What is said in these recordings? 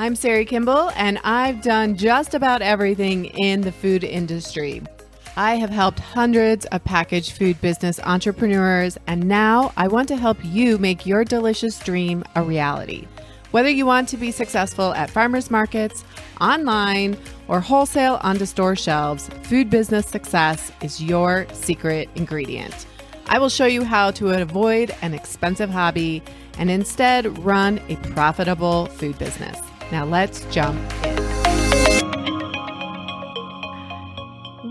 I'm Sari Kimbell, and I've done just about everything in the food industry. I have helped hundreds of packaged food business entrepreneurs, and now I want to help you make your delicious dream a reality. Whether you want to be successful at farmers markets, online, or wholesale onto store shelves, food business success is your secret ingredient. I will show you how to avoid an expensive hobby and instead run a profitable food business. Now let's jump in.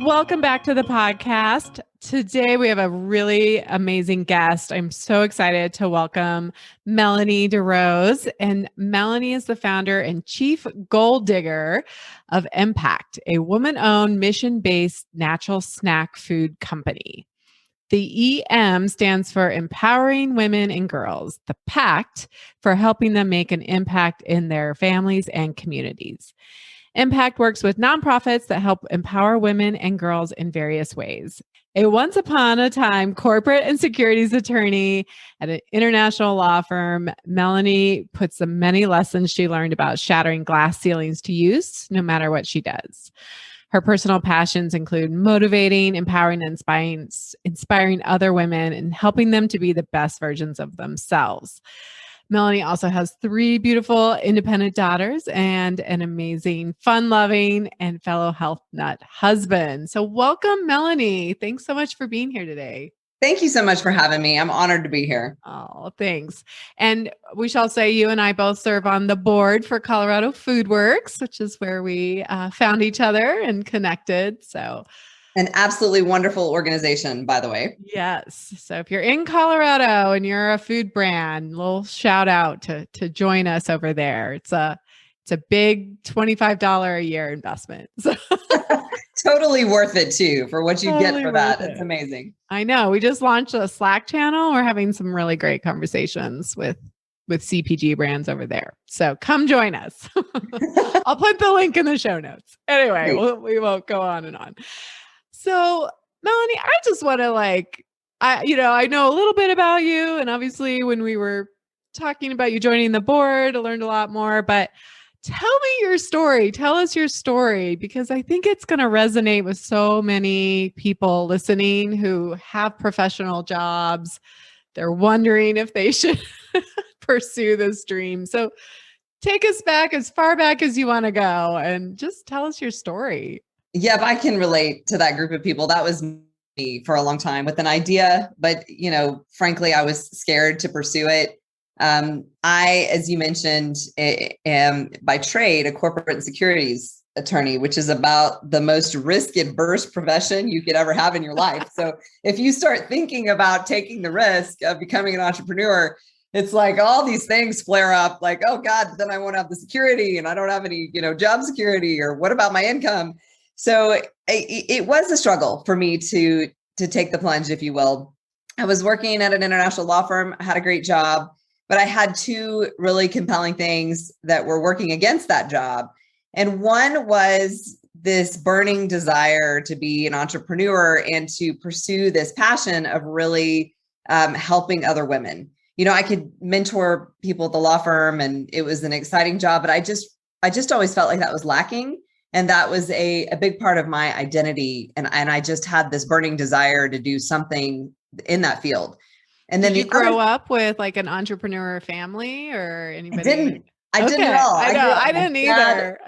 Welcome back to the podcast. Today we have a really amazing guest. I'm so excited to welcome Melonie DeRose. And Melonie is the founder and chief goal digger of Empact, a woman-owned, mission-based natural snack food company. The EM stands for Empowering Women and Girls, the PACT for helping them make an impact in their families and communities. Empact works with nonprofits that help empower women and girls in various ways. A once upon a time corporate and securities attorney at an international law firm, Melonie puts the many lessons she learned about shattering glass ceilings to use, no matter what she does. Her personal passions include motivating, empowering, and inspiring other women and helping them to be the best versions of themselves. Melonie also has 3 beautiful independent daughters and an amazing, fun-loving, and fellow health nut husband. So welcome, Melonie. Thanks so much for being here today. Thank you so much for having me. I'm honored to be here. Oh, thanks. And we shall say you and I both serve on the board for Colorado Food Works, which is where we found each other and connected. So, an absolutely wonderful organization, by the way. Yes. So if you're in Colorado and you're a food brand, little shout out to join us over there. It's a big $25 a year investment. So. Totally worth it too, for what you totally get for that. It's amazing. I know. We just launched a Slack channel. We're having some really great conversations with CPG brands over there. So come join us. I'll put the link in the show notes. Anyway, we won't go on and on. So Melonie, I just want to I know a little bit about you. And obviously when we were talking about you joining the board, I learned a lot more, but tell me your story. Tell us your story, because I think it's going to resonate with so many people listening who have professional jobs. They're wondering if they should pursue this dream. So take us back as far back as you want to go and just tell us your story. Yeah, I can relate to that group of people. That was me for a long time with an idea, but frankly, I was scared to pursue it. I, as you mentioned, am by trade a corporate and securities attorney, which is about the most risk-averse profession you could ever have in your life. So if you start thinking about taking the risk of becoming an entrepreneur, it's like all these things flare up like, oh God, then I won't have the security and I don't have any, job security, or what about my income? So it was a struggle for me to take the plunge, if you will. I was working at an international law firm. I had a great job. But I had 2 really compelling things that were working against that job. And one was this burning desire to be an entrepreneur and to pursue this passion of really helping other women. I could mentor people at the law firm and it was an exciting job, but I just always felt like that was lacking. And that was a big part of my identity. And I just had this burning desire to do something in that field. And then did you grow up with like an entrepreneur family or anybody? I didn't at all. I didn't either.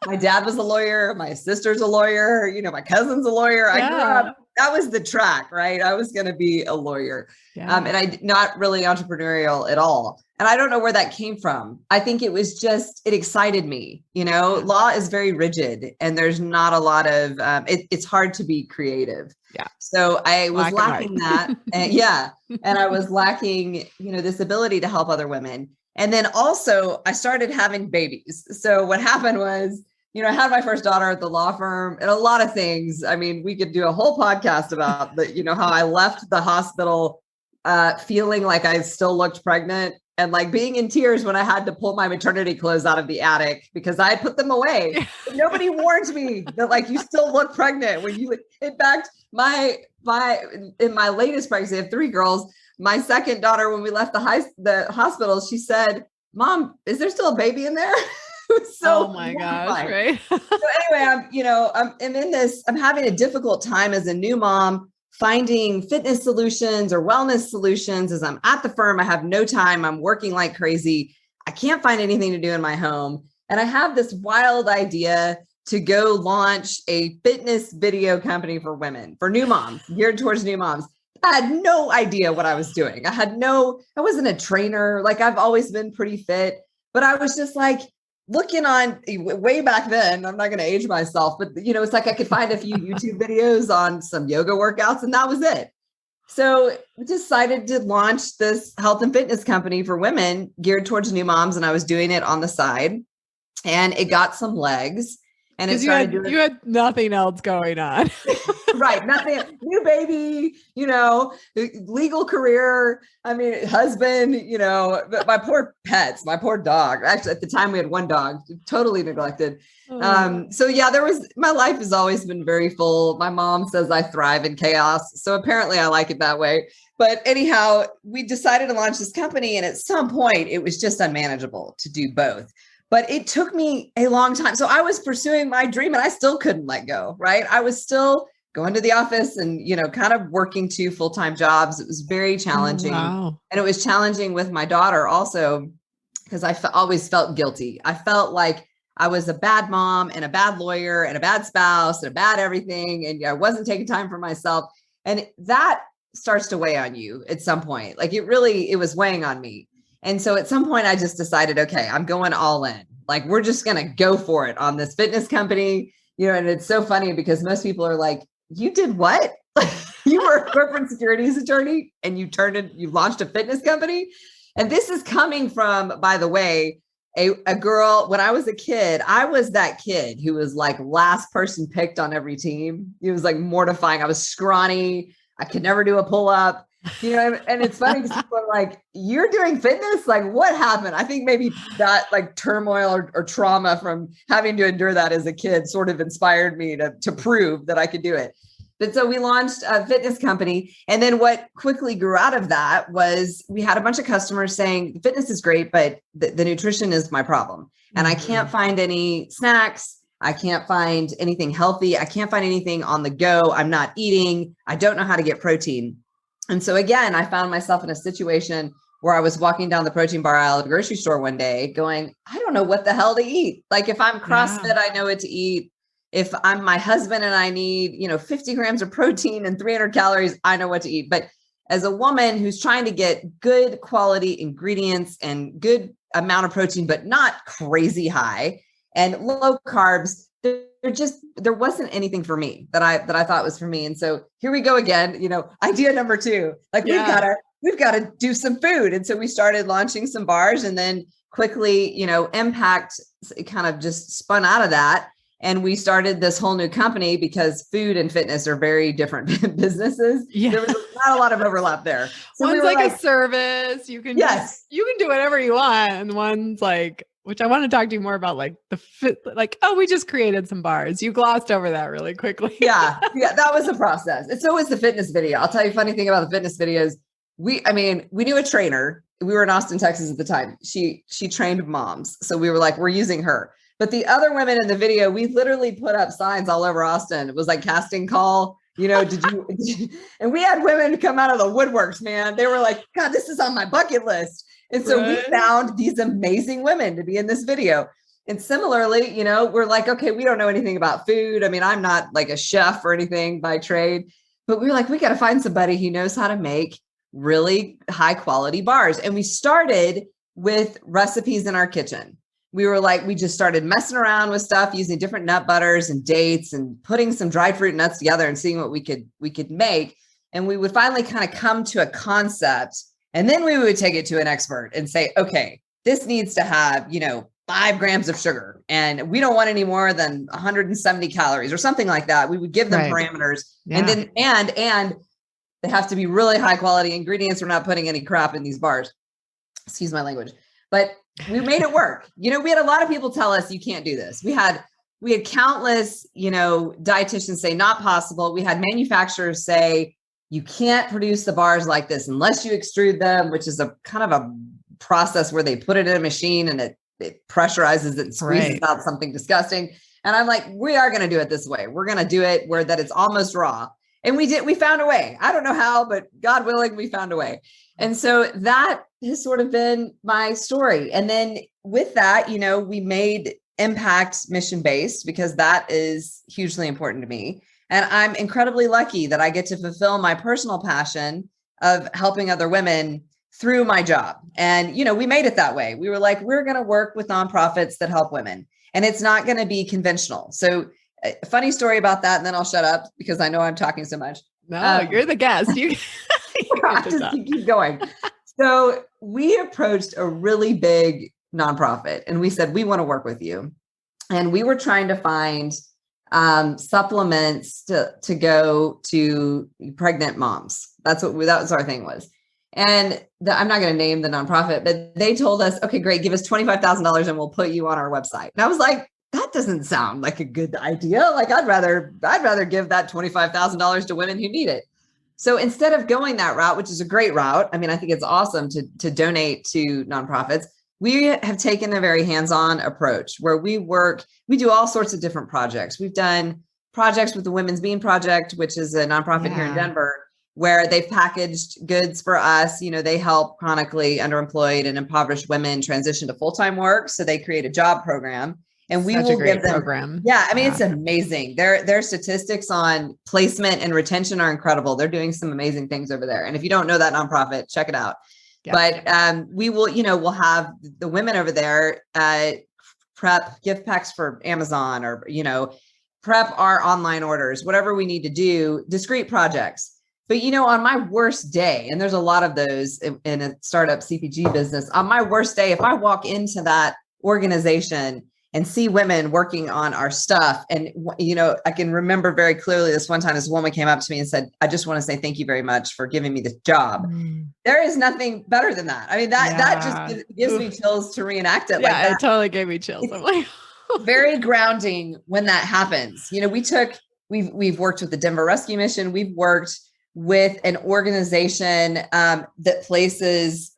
My dad was a lawyer. My sister's a lawyer. My cousin's a lawyer. I grew up. That was the track, right? I was going to be a lawyer. Yeah. And I not really entrepreneurial at all. And I don't know where that came from. I think it was just, it excited me. Law is very rigid and there's not a lot of, it's hard to be creative. Yeah. So I was lacking that. And I was lacking, this ability to help other women. And then also I started having babies. So what happened was, I had my first daughter at the law firm and a lot of things. I mean, we could do a whole podcast about how I left the hospital feeling like I still looked pregnant and like being in tears when I had to pull my maternity clothes out of the attic because I had put them away. Nobody warned me that you still look pregnant when you, in fact, in my latest pregnancy, I have 3 girls. My second daughter, when we left the hospital, she said, "Mom, is there still a baby in there?" was so Oh my gosh, mortifying. right? So anyway, I'm in this, I'm having a difficult time as a new mom finding fitness solutions or wellness solutions as I'm at the firm. I have no time. I'm working like crazy. I can't find anything to do in my home. And I have this wild idea to go launch a fitness video company for women, for new moms, geared towards new moms. I had no idea what I was doing. I wasn't a trainer. Like I've always been pretty fit, but I was just like, looking on way back then, I'm not going to age myself, but it's like I could find a few YouTube videos on some yoga workouts and that was it. So we decided to launch this health and fitness company for women geared towards new moms. And I was doing it on the side and it got some legs and it started doing. You had nothing else going on. Right. Nothing, new baby, legal career. I mean, husband, but my poor pets, my poor dog. Actually, at the time we had one dog, totally neglected. So yeah, my life has always been very full. My mom says I thrive in chaos. So apparently I like it that way. But anyhow, we decided to launch this company. And at some point it was just unmanageable to do both. But it took me a long time. So I was pursuing my dream and I still couldn't let go, right? I was still going to the office and, kind of working 2 full-time jobs. It was very challenging. Wow. And it was challenging with my daughter also, because I always felt guilty. I felt like I was a bad mom and a bad lawyer and a bad spouse and a bad everything. And I wasn't taking time for myself. And that starts to weigh on you at some point. Like it was weighing on me. And so at some point I just decided, okay, I'm going all in. Like, we're just going to go for it on this fitness company, and it's so funny because most people are like, you did what? You were a corporate securities attorney and you launched a fitness company. And this is coming from, by the way, a girl, when I was a kid, I was that kid who was like last person picked on every team. It was like mortifying. I was scrawny. I could never do a pull up. And it's funny because people are like, you're doing fitness? Like, what happened? I think maybe that like turmoil or trauma from having to endure that as a kid sort of inspired me to prove that I could do it. But so we launched a fitness company. And then what quickly grew out of that was we had a bunch of customers saying, fitness is great, but the nutrition is my problem. And I can't find any snacks. I can't find anything healthy. I can't find anything on the go. I'm not eating. I don't know how to get protein. And so again, I found myself in a situation where I was walking down the protein bar aisle at a grocery store one day going, I don't know what the hell to eat. Like if I'm CrossFit, I know what to eat. If I'm my husband and I need, 50 grams of protein and 300 calories, I know what to eat. But as a woman who's trying to get good quality ingredients and good amount of protein, but not crazy high and low carbs, there wasn't anything for me that I thought was for me. And so here we go again, idea number 2, like we've got to do some food. And so we started launching some bars and then quickly, Impact kind of just spun out of that. And we started this whole new company because food and fitness are very different businesses. Yeah. There was not a lot of overlap there. So one's like a service. You can do whatever you want. And one's like, which I want to talk to you more about, like we just created some bars. You glossed over that really quickly. Yeah, that was the process. And so was the fitness video. I'll tell you a funny thing about the fitness videos. We knew a trainer. We were in Austin, Texas at the time. She trained moms. So we were like, we're using her. But the other women in the video, we literally put up signs all over Austin. It was like casting call, did you, and we had women come out of the woodworks, man. They were like, God, this is on my bucket list. And so we found these amazing women to be in this video. And similarly, we're like, okay, we don't know anything about food. I mean, I'm not like a chef or anything by trade, but we were like, we got to find somebody who knows how to make really high quality bars. And we started with recipes in our kitchen. We were like, we just started messing around with stuff using different nut butters and dates and putting some dried fruit and nuts together and seeing what we could make. And we would finally kind of come to a concept. And then we would take it to an expert and say, okay, this needs to have, 5 grams of sugar and we don't want any more than 170 calories or something like that. We would give them parameters and then, and they have to be really high quality ingredients. We're not putting any crap in these bars. Excuse my language, but we made it work. We had a lot of people tell us you can't do this. We had countless, dietitians say not possible. We had manufacturers say you can't produce the bars like this unless you extrude them, which is a kind of a process where they put it in a machine and it it pressurizes it and squeezes Right. out something disgusting. And I'm like, we are going to do it this way. We're going to do it where that it's almost raw. And we found a way. I don't know how, but God willing, we found a way. And so that has sort of been my story. And then with that, we made Impact mission-based because that is hugely important to me. And I'm incredibly lucky that I get to fulfill my personal passion of helping other women through my job. And, we made it that way. We were like, we're going to work with nonprofits that help women. And it's not going to be conventional. So a funny story about that. And then I'll shut up because I know I'm talking so much. No, you're the guest. You just keep going. So we approached a really big nonprofit and we said, we want to work with you. And we were trying to find supplements to go to pregnant moms. That was our thing was. And I'm not going to name the nonprofit, but they told us, okay, great. Give us $25,000 and we'll put you on our website. And I was like, that doesn't sound like a good idea. Like I'd rather give that $25,000 to women who need it. So instead of going that route, which is a great route, I mean, I think it's awesome to donate to nonprofits. We have taken a very hands-on approach where we do all sorts of different projects. We've done projects with the Women's Bean Project, which is a nonprofit here in Denver, where they've packaged goods for us. They help chronically underemployed and impoverished women transition to full-time work. So they create a job program. And we will give them program. Yeah. I mean, it's amazing. Their statistics on placement and retention are incredible. They're doing some amazing things over there. And if you don't know that nonprofit, check it out. Yeah. But we will, we'll have the women over there prep gift packs for Amazon or, prep our online orders, whatever we need to do, discrete projects. But, on my worst day, and there's a lot of those in a startup CPG business, on my worst day, if I walk into that organization and see women working on our stuff. And, I can remember very clearly this one time, this woman came up to me and said, I just want to say thank you very much for giving me this job. There is nothing better than that. I mean, that just gives me chills to reenact it. Yeah, it totally gave me chills. I'm like, very grounding when that happens. We've worked with the Denver Rescue Mission. We've worked with an organization that places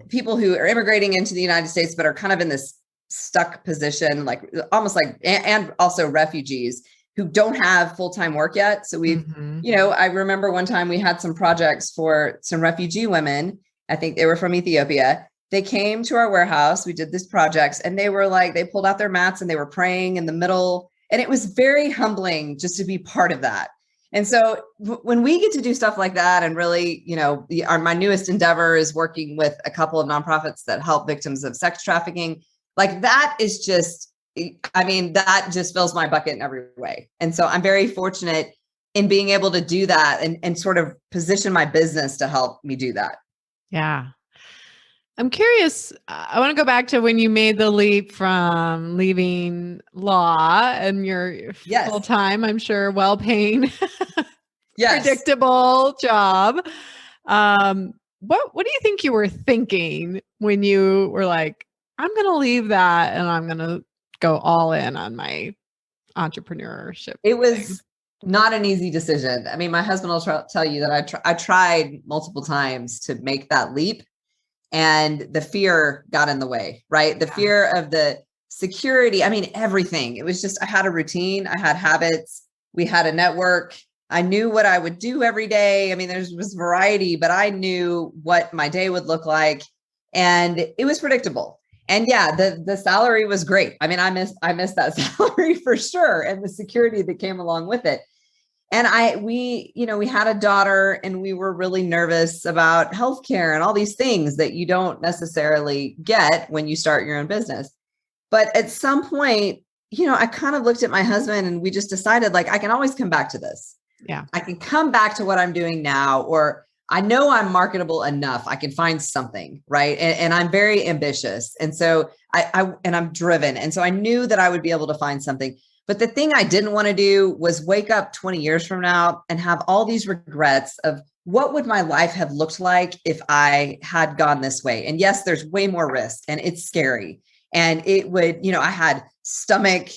people who are immigrating into the United States, but are kind of in this stuck position, like almost like, and also refugees who don't have full-time work yet. So we've, I remember one time we had some projects for some refugee women. I think they were from Ethiopia. They came to our warehouse. We did these projects and they were like, they pulled out their mats and they were praying in the middle. And it was very humbling just to be part of that. And so when we get to do stuff like that and really, my newest endeavor is working with a couple of nonprofits that help victims of sex trafficking. Like that is just, that just fills my bucket in every way. And so I'm very fortunate in being able to do that and sort of position my business to help me do that. Yeah. I'm curious. I want to go back to when you made the leap from leaving law and your full-time, I'm sure, well-paying, predictable job. What do you think you were thinking when you were like, I'm going to leave that and I'm going to go all in on my entrepreneurship? It was not an easy decision. I mean, my husband will tell you that I tried multiple times to make that leap. And the fear got in the way, right? The fear of the security. I mean, everything. It was just, I had a routine. I had habits. We had a network. I knew what I would do every day. I mean, there was variety, but I knew what my day would look like. And it was predictable. And the salary was great. I mean, I missed that salary for sure. And the security that came along with it. And we had a daughter and we were really nervous about healthcare and all these things that you don't necessarily get when you start your own business. But at some point, I kind of looked at my husband and we just decided like, I can always come back to this. Yeah. I can come back to what I'm doing now, or I know I'm marketable enough. I can find something, right? And I'm very ambitious. And so I'm driven. And so I knew that I would be able to find something. But the thing I didn't want to do was wake up 20 years from now and have all these regrets of what would my life have looked like if I had gone this way? And yes, there's way more risk and it's scary. And it would, I had stomach,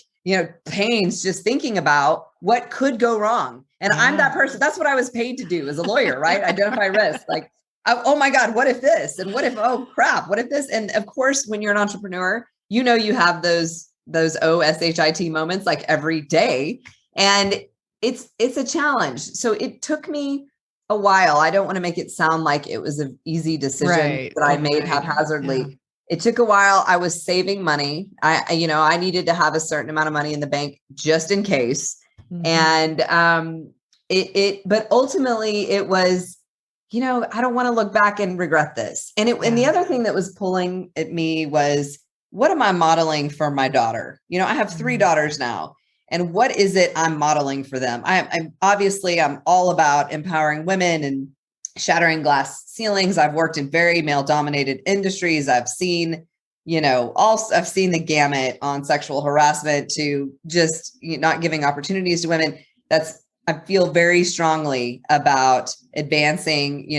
pains just thinking about what could go wrong. And I'm that person. That's what I was paid to do as a lawyer, right? Identify risk. Like oh my God, what if this? And what if, oh crap, what if this? And of course, when you're an entrepreneur, you have those OSHIT moments like every day. And it's a challenge. So it took me a while. I don't want to make it sound like it was an easy decision that I made haphazardly. Yeah. It took a while. I was saving money. I needed to have a certain amount of money in the bank just in case. Mm-hmm. And but ultimately it was, I don't want to look back and regret this. And the other thing that was pulling at me was, what am I modeling for my daughter? I have 3 daughters now. And what is it I'm modeling for them? I'm all about empowering women and shattering glass ceilings. I've worked in very male dominated industries. I've seen, I've seen the gamut on sexual harassment to just not giving opportunities to women. I feel very strongly about advancing,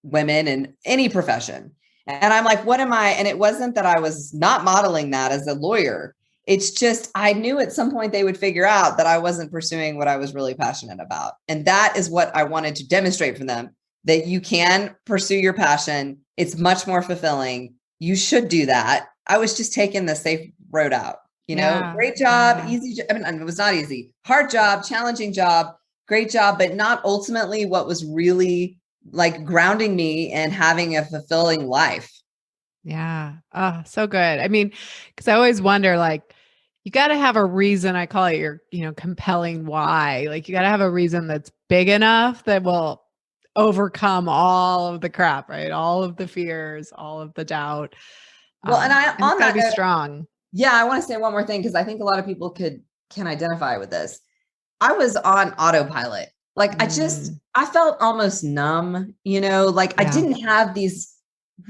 women in any profession. And I'm like, what am I? And it wasn't that I was not modeling that as a lawyer. It's just, I knew at some point they would figure out that I wasn't pursuing what I was really passionate about. And that is what I wanted to demonstrate for them, that you can pursue your passion. It's much more fulfilling. You should do that. I was just taking the safe road out, great job, easy. I mean, it was not easy, hard job, challenging job, great job, but not ultimately what was really like grounding me and having a fulfilling life. Yeah. Oh, so good. I mean, because I always wonder, like, you got to have a reason. I call it your, compelling why. Like, you got to have a reason that's big enough that will overcome all of the crap, right? All of the fears, all of the doubt. Well, and it's got to be strong. Yeah. I want to say one more thing, because I think a lot of people can identify with this. I was on autopilot. Like, I felt almost numb, I didn't have these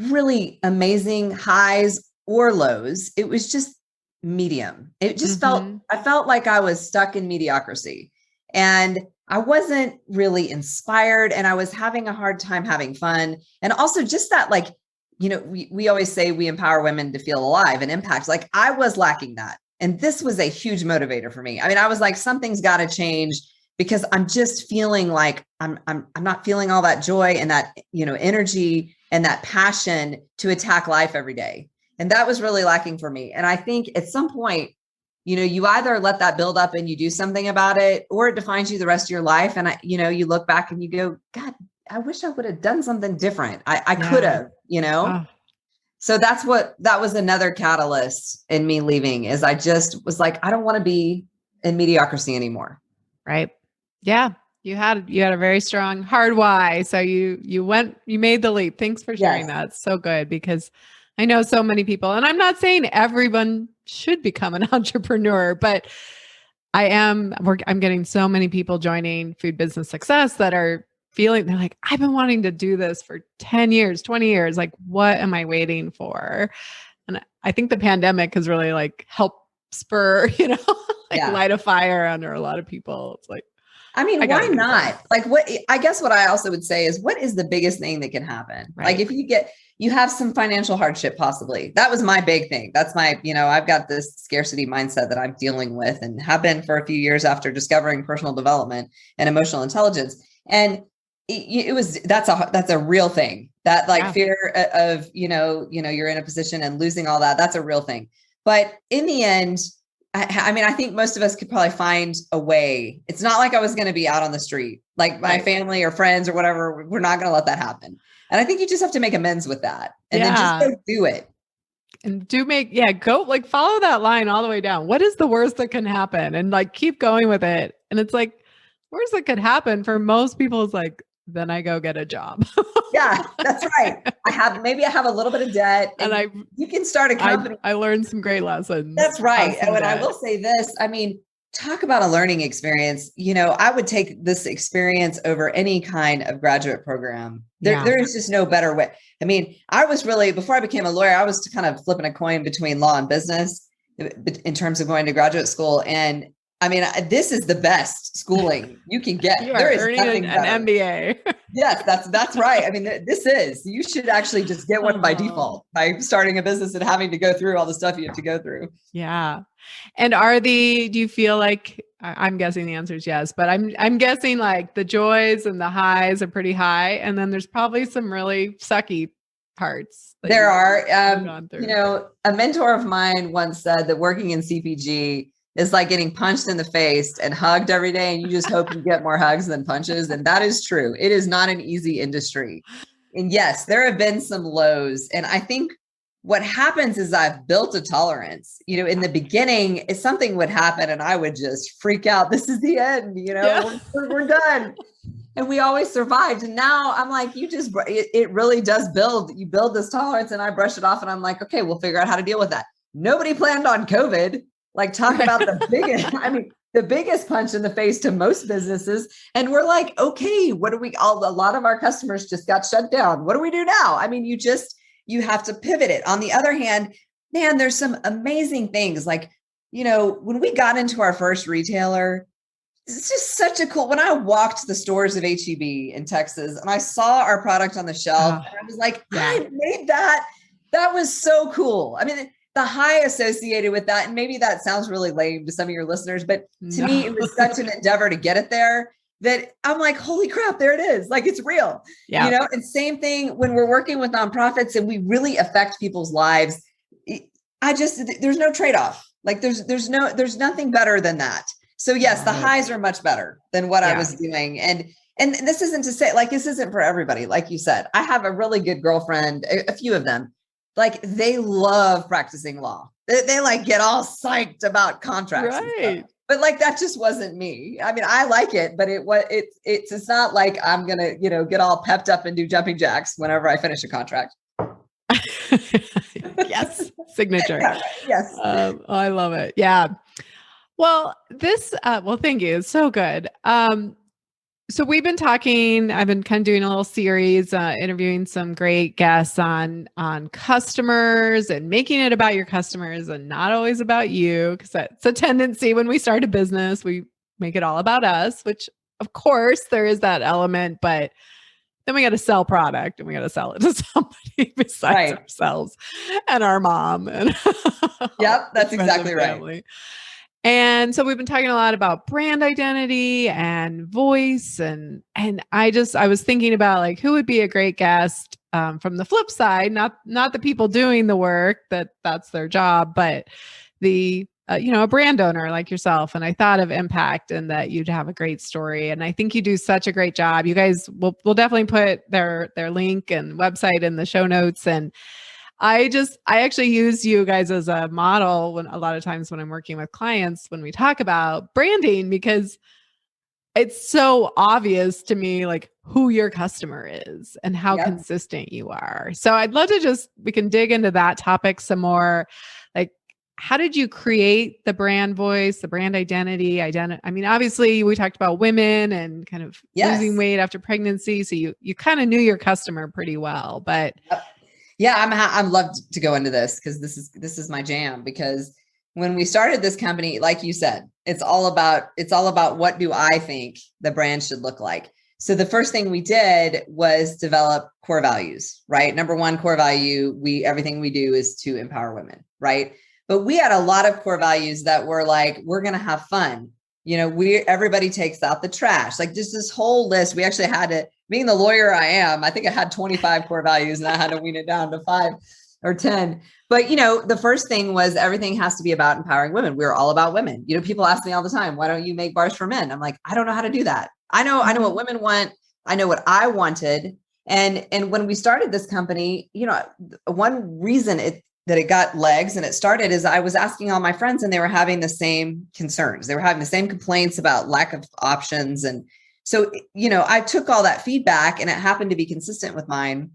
really amazing highs or lows. It was just medium. It just I felt like I was stuck in mediocrity, and I wasn't really inspired, and I was having a hard time having fun. And also just that, like, we always say we empower women to feel alive and impact. Like, I was lacking that. And this was a huge motivator for me. I mean, I was like, something's got to change, because I'm just feeling like I'm not feeling all that joy and that, energy and that passion to attack life every day. And that was really lacking for me. And I think at some point, you either let that build up and you do something about it, or it defines you the rest of your life. And you look back and you go, God, I wish I would have done something different. I could have, Oh. So that was another catalyst in me leaving, is I just was like, I don't want to be in mediocrity anymore. Right. Yeah. You had a very strong hard why. So you made the leap. Thanks for sharing that. It's so good, because I know so many people, and I'm not saying everyone should become an entrepreneur, but I'm getting so many people joining Food Business Success that are they're like, I've been wanting to do this for 10 years, 20 years. Like, what am I waiting for? And I think the pandemic has really helped spur, light a fire under a lot of people. It's like, I mean, why not? Like, I guess what I also would say is, what is the biggest thing that can happen? Right. Like, if you have some financial hardship, possibly. That was my big thing. That's my, I've got this scarcity mindset that I'm dealing with and have been for a few years after discovering personal development and emotional intelligence. And that's a real thing, that fear of, you're in a position and losing all that. That's a real thing. But in the end, I think most of us could probably find a way. It's not like I was going to be out on the street, like my family or friends or whatever. We're not going to let that happen. And I think you just have to make amends with that, and then just go do it. And go follow that line all the way down. What is the worst that can happen? And keep going with it. And it's worst that could happen for most people is then I go get a job. Yeah, that's right. I have a little bit of debt, and you can start a company. I learned some great lessons. That's right. And I will say this, talk about a learning experience. I would take this experience over any kind of graduate program. There is just no better way. I was really, before I became a lawyer, I was kind of flipping a coin between law and business in terms of going to graduate school. And I mean, this is the best schooling you can get. You are There is earning nothing an better. MBA. Yes, that's right. I mean, you should actually just get one by default by starting a business and having to go through all the stuff you have to go through. Yeah. And do you feel like, I'm guessing the answer is yes, but I'm guessing like the joys and the highs are pretty high. And then there's probably some really sucky parts. There are, a mentor of mine once said that working in CPG is like getting punched in the face and hugged every day. And you just hope you get more hugs than punches. And that is true. It is not an easy industry. And yes, there have been some lows. And I think what happens is I've built a tolerance. In the beginning, if something would happen and I would just freak out, this is the end, we're done. And we always survived. And now I'm like, it really does you build this tolerance, and I brush it off and I'm like, okay, we'll figure out how to deal with that. Nobody planned on COVID. Like, talk about the biggest punch in the face to most businesses. And we're like, okay, a lot of our customers just got shut down. What do we do now? I mean, you have to pivot it. On the other hand, man, there's some amazing things. Like, when we got into our first retailer, it's just such a cool, when I walked the stores of H-E-B in Texas and I saw our product on the shelf, and I was like, I made that. That was so cool. I mean, the high associated with that, and maybe that sounds really lame to some of your listeners, but to me, it was such an endeavor to get it there that I'm like, holy crap, there it is. Like, it's real, and same thing when we're working with nonprofits and we really affect people's lives. There's no trade-off. Like, there's nothing better than that. So yes, the highs are much better than what I was doing. And this isn't to say, like, this isn't for everybody. Like you said, I have a really good girlfriend, a few of them, like, they love practicing law. They like get all psyched about contracts. Right. But like, that just wasn't me. I mean, I like it, but it's not like I'm going to, get all pepped up and do jumping jacks whenever I finish a contract. Yes. Signature. Yes. I love it. Yeah. Well, thank you. It's so good. So we've been talking, I've been kind of doing a little series, interviewing some great guests on customers and making it about your customers and not always about you. Cause that's a tendency when we start a business, we make it all about us, which of course there is that element, but then we got to sell product and we got to sell it to somebody besides ourselves and our mom. And yep, that's exactly right. And so we've been talking a lot about brand identity and voice. And I was thinking about, like, who would be a great guest from the flip side, not the people doing the work that's their job, but a brand owner like yourself. And I thought of Impact and that you'd have a great story. And I think you do such a great job. You guys we'll definitely put their link and website in the show notes. And I actually use you guys as a model a lot of times when I'm working with clients, when we talk about branding, because it's so obvious to me, like, who your customer is and how consistent you are. So I'd love to we can dig into that topic some more. Like, how did you create the brand voice, the brand identity? I mean, obviously we talked about women and kind of losing weight after pregnancy. So you kind of knew your customer pretty well, but yeah, I'm love to go into this because this is my jam. Because when we started this company, like you said, it's all about what do I think the brand should look like. So the first thing we did was develop core values, right? Number one core value, everything we do is to empower women, right? But we had a lot of core values that were like, we're going to have fun. Everybody takes out the trash. Like, just this whole list. We actually had to, being the lawyer I am, I think I had 25 core values and I had to wean it down to 5 or 10. But, the first thing was everything has to be about empowering women. We're all about women. People ask me all the time, why don't you make bars for men? I'm like, I don't know how to do that. I know what women want. I know what I wanted. And when we started this company, one reason that it got legs and it started is I was asking all my friends and they were having the same concerns. They were having the same complaints about lack of options. And so, I took all that feedback and it happened to be consistent with mine,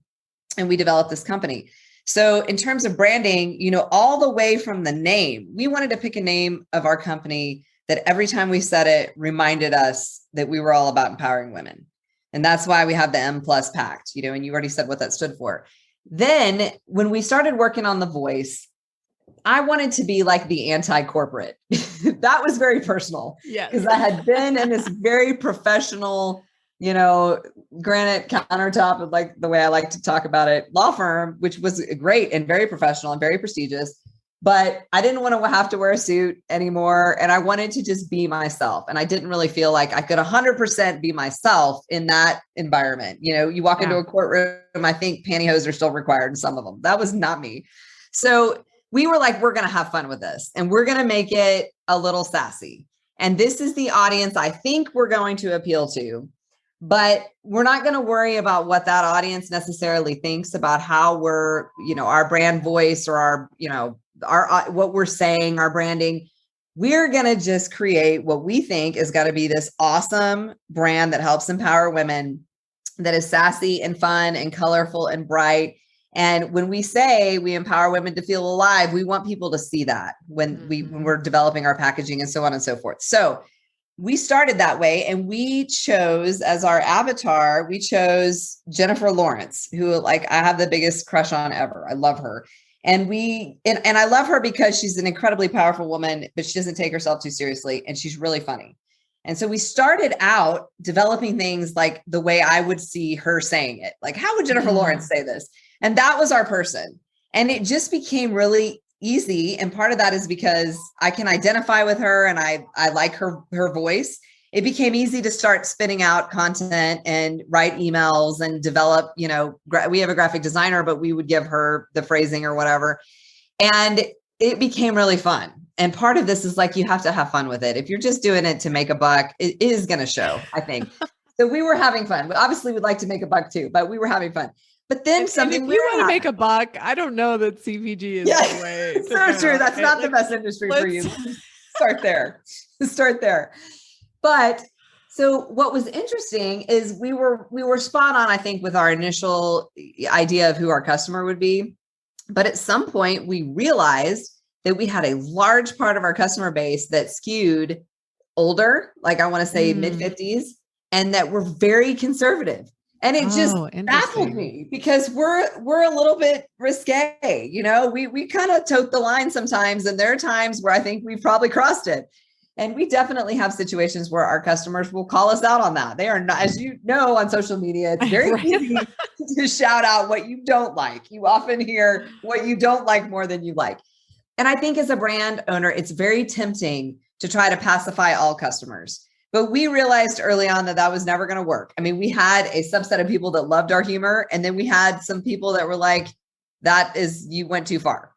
and we developed this company. So in terms of branding, all the way from the name, we wanted to pick a name of our company that every time we said it reminded us that we were all about empowering women. And that's why we have the M+ Pact, and you already said what that stood for. Then when we started working on the voice, I wanted to be like the anti-corporate. that was very personal. Yes. Because I had been in this very professional, granite countertop, of like the way I like to talk about it, law firm, which was great and very professional and very prestigious. But I didn't want to have to wear a suit anymore. And I wanted to just be myself. And I didn't really feel like I could 100% be myself in that environment. You walk into a courtroom, I think pantyhose are still required in some of them. That was not me. So we were like, we're going to have fun with this and we're going to make it a little sassy. And this is the audience I think we're going to appeal to. But we're not going to worry about what that audience necessarily thinks about how we're, our brand voice or our what we're saying, our branding. We're going to just create what we think is going to be this awesome brand that helps empower women, that is sassy and fun and colorful and bright. And when we say we empower women to feel alive, we want people to see that when we're developing our packaging and so on and so forth. So we started that way, and we chose as our avatar, we chose Jennifer Lawrence, who I have the biggest crush on ever. I love her. And I love her because she's an incredibly powerful woman, but she doesn't take herself too seriously. And she's really funny. And so we started out developing things like the way I would see her saying it. Like, how would Jennifer Lawrence say this? And that was our person. And it just became really easy. And part of that is because I can identify with her and I like her voice. It became easy to start spinning out content and write emails and develop, we have a graphic designer, but we would give her the phrasing or whatever. And it became really fun. And part of this is like, you have to have fun with it. If you're just doing it to make a buck, it is going to show, I think. So we were having fun. Obviously, we'd like to make a buck too, but we were having fun. But then if you want to make a buck, I don't know that CPG is the way. So true. That's not the best industry for you. Start there. But so what was interesting is we were spot on, I think, with our initial idea of who our customer would be. But at some point we realized that we had a large part of our customer base that skewed older, like I want to say mid-50s, and that were very conservative. And it just baffled me because we're a little bit risque, we kind of tote the line sometimes. And there are times where I think we've probably crossed it. And we definitely have situations where our customers will call us out on that. They are not, as you know, on social media, it's very easy to shout out what you don't like. You often hear what you don't like more than you like. And I think as a brand owner, it's very tempting to try to pacify all customers. But we realized early on that was never going to work. I mean, we had a subset of people that loved our humor. And then we had some people that were like, you went too far.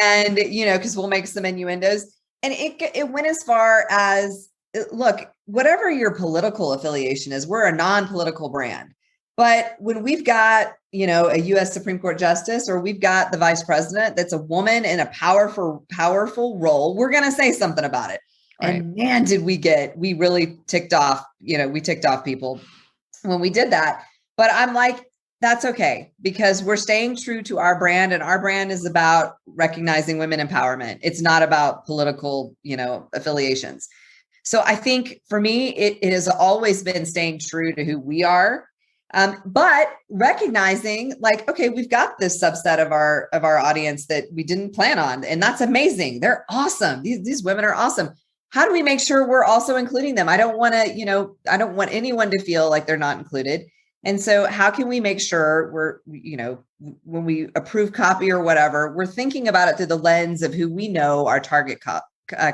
And, because we'll make some innuendos. And it went as far as, look, whatever your political affiliation is, we're a non-political brand. But when we've got, a U.S. Supreme Court justice, or we've got the vice president that's a woman in a powerful role, we're going to say something about it. Right. And man, we really ticked off, we ticked off people when we did that. But I'm like, that's okay, because we're staying true to our brand, and our brand is about recognizing women empowerment. It's not about political, affiliations. So I think for me, it has always been staying true to who we are. But recognizing like, okay, we've got this subset of our audience that we didn't plan on, and that's amazing. They're awesome. These women are awesome. How do we make sure we're also including them? I don't want anyone to feel like they're not included. And so how can we make sure we're, when we approve copy or whatever, we're thinking about it through the lens of who we know our target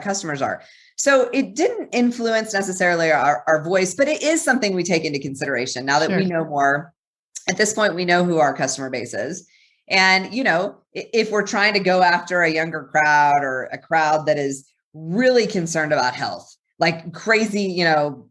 customers are. So it didn't influence necessarily our voice, but it is something we take into consideration now that we know more. At this point, we know who our customer base is. And, if we're trying to go after a younger crowd or a crowd that is really concerned about health, like crazy,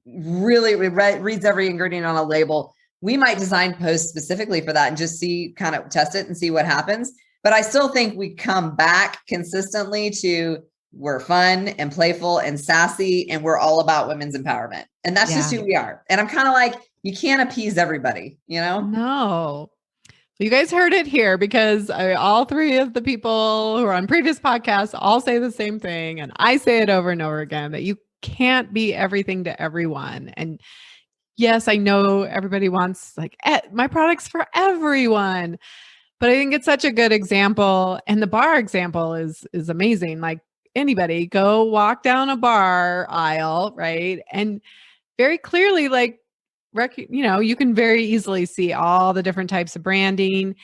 really reads every ingredient on a label, we might design posts specifically for that and just kind of test it and see what happens. But I still think we come back consistently to we're fun and playful and sassy, and we're all about women's empowerment. And that's just who we are. And I'm kind of like, you can't appease everybody, No. You guys heard it here, because all three of the people who are on previous podcasts all say the same thing. And I say it over and over again, that you can't be everything to everyone. And yes, I know everybody wants my product's for everyone, but I think it's such a good example. And the bar example is amazing. Like, anybody go walk down a bar aisle, right? And very clearly, like, you can very easily see all the different types of branding.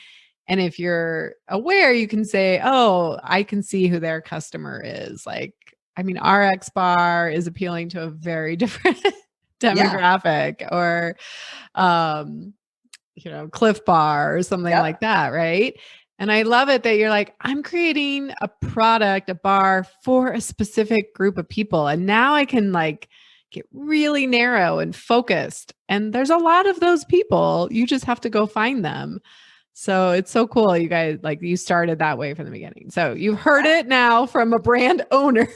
And if you're aware, you can say, oh, I can see who their customer is. Like, I mean, RX bar is appealing to a very different Yeah. demographic, or, Cliff Bar or something Yep. like that, right? And I love it that you're like, I'm creating a product, a bar for a specific group of people. And now I can like get really narrow and focused. And there's a lot of those people. You just have to go find them. So it's so cool. You guys, like, you started that way from the beginning. So you've heard it now from a brand owner.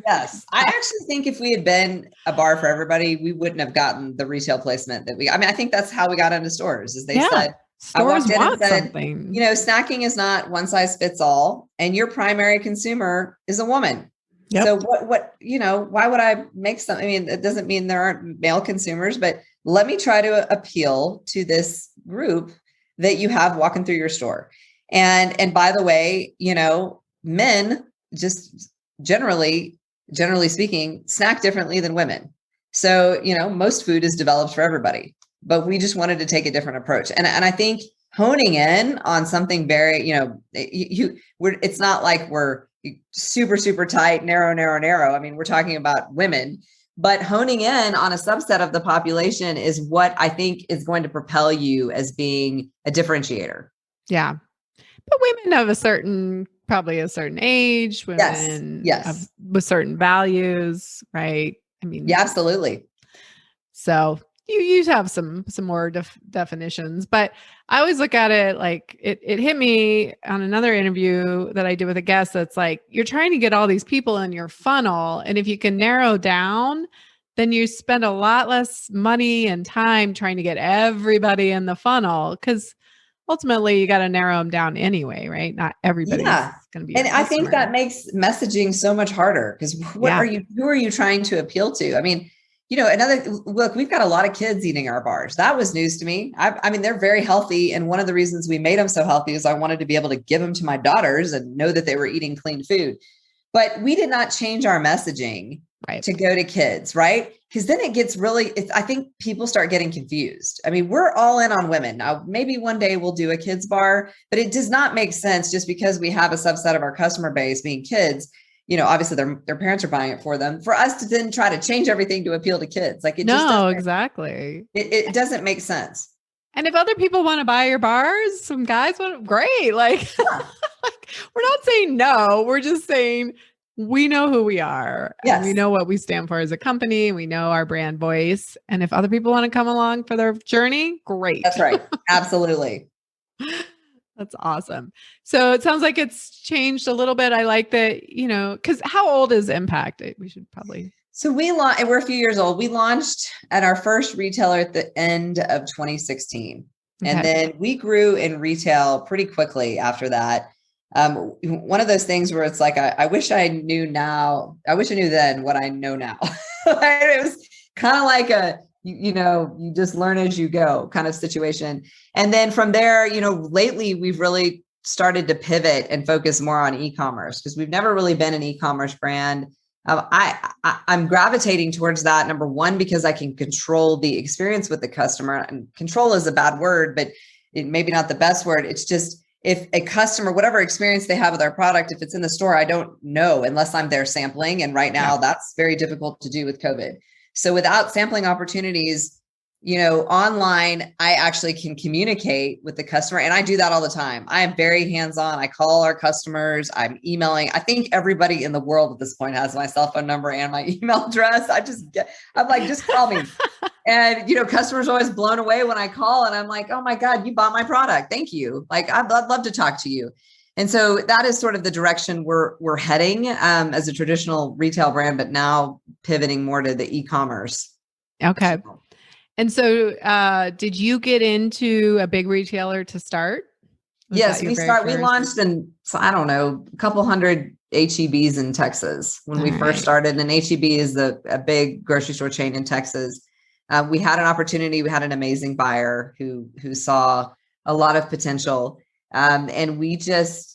Yes. I actually think if we had been a bar for everybody, we wouldn't have gotten the retail placement that I think that's how we got into stores, is they said, I walked in and said, something. snacking is not one size fits all, and your primary consumer is a woman. Yep. So why would I make something? I mean, it doesn't mean there aren't male consumers, but let me try to appeal to this group that you have walking through your store. And by the way, men just generally speaking, snack differently than women. So, most food is developed for everybody, but we just wanted to take a different approach. And I think honing in on something very, it's not like we're super, super tight, narrow. I mean, we're talking about women, but honing in on a subset of the population is what I think is going to propel you as being a differentiator. Yeah. But women of probably a certain age, women yes. With certain values, right? I mean, yeah, absolutely. So you have some more definitions, but I always look at it like it hit me on another interview that I did with a guest. That's like, you're trying to get all these people in your funnel. And if you can narrow down, then you spend a lot less money and time trying to get everybody in the funnel, because ultimately you got to narrow them down anyway, right? Not everybody's going to be. And I think that makes messaging so much harder, because who are you trying to appeal to? I mean, look, we've got a lot of kids eating our bars. That was news to me. I mean, they're very healthy. And one of the reasons we made them so healthy is I wanted to be able to give them to my daughters and know that they were eating clean food. But we did not change our messaging to go to kids, right? Because then it gets I think people start getting confused. I mean, we're all in on women. Now, maybe one day we'll do a kids bar, but it does not make sense just because we have a subset of our customer base being kids. Obviously their parents are buying it for them, for us to then try to change everything to appeal to kids. Like, it just doesn't, exactly. It doesn't make sense. And if other people want to buy your bars, some guys great. Like, we're not saying no, we're just saying we know who we are. Yes. And we know what we stand for as a company. We know our brand voice. And if other people want to come along for their journey, great. That's right. Absolutely. That's awesome. So it sounds like it's changed a little bit. I like that, because how old is Impact? We should probably. So we're a few years old. We launched at our first retailer at the end of 2016. Okay. And then we grew in retail pretty quickly after that. One of those things where it's like, I wish I knew then what I know now. It was kind of like you just learn as you go kind of situation. And then from there, lately we've really started to pivot and focus more on e-commerce, because we've never really been an e-commerce brand. I'm gravitating towards that, number one, because I can control the experience with the customer. And control is a bad word, but it maybe not the best word. It's just, if a customer, whatever experience they have with our product, if it's in the store, I don't know unless I'm there sampling. And right now that's very difficult to do with COVID. So without sampling opportunities, online, I actually can communicate with the customer. And I do that all the time. I am very hands-on. I call our customers. I'm emailing. I think everybody in the world at this point has my cell phone number and my email address. I'm like, just call me. And, customers are always blown away when I call, and I'm like, oh my God, you bought my product. Thank you. Like, I'd love to talk to you. And so that is sort of the direction we're heading as a traditional retail brand, but now pivoting more to the e-commerce. Okay. And so did you get into a big retailer to start? Yes, we launched in, I don't know, a couple hundred H-E-Bs in Texas when we first started. And H-E-B is a big grocery store chain in Texas. We had an opportunity. We had an amazing buyer who saw a lot of potential. And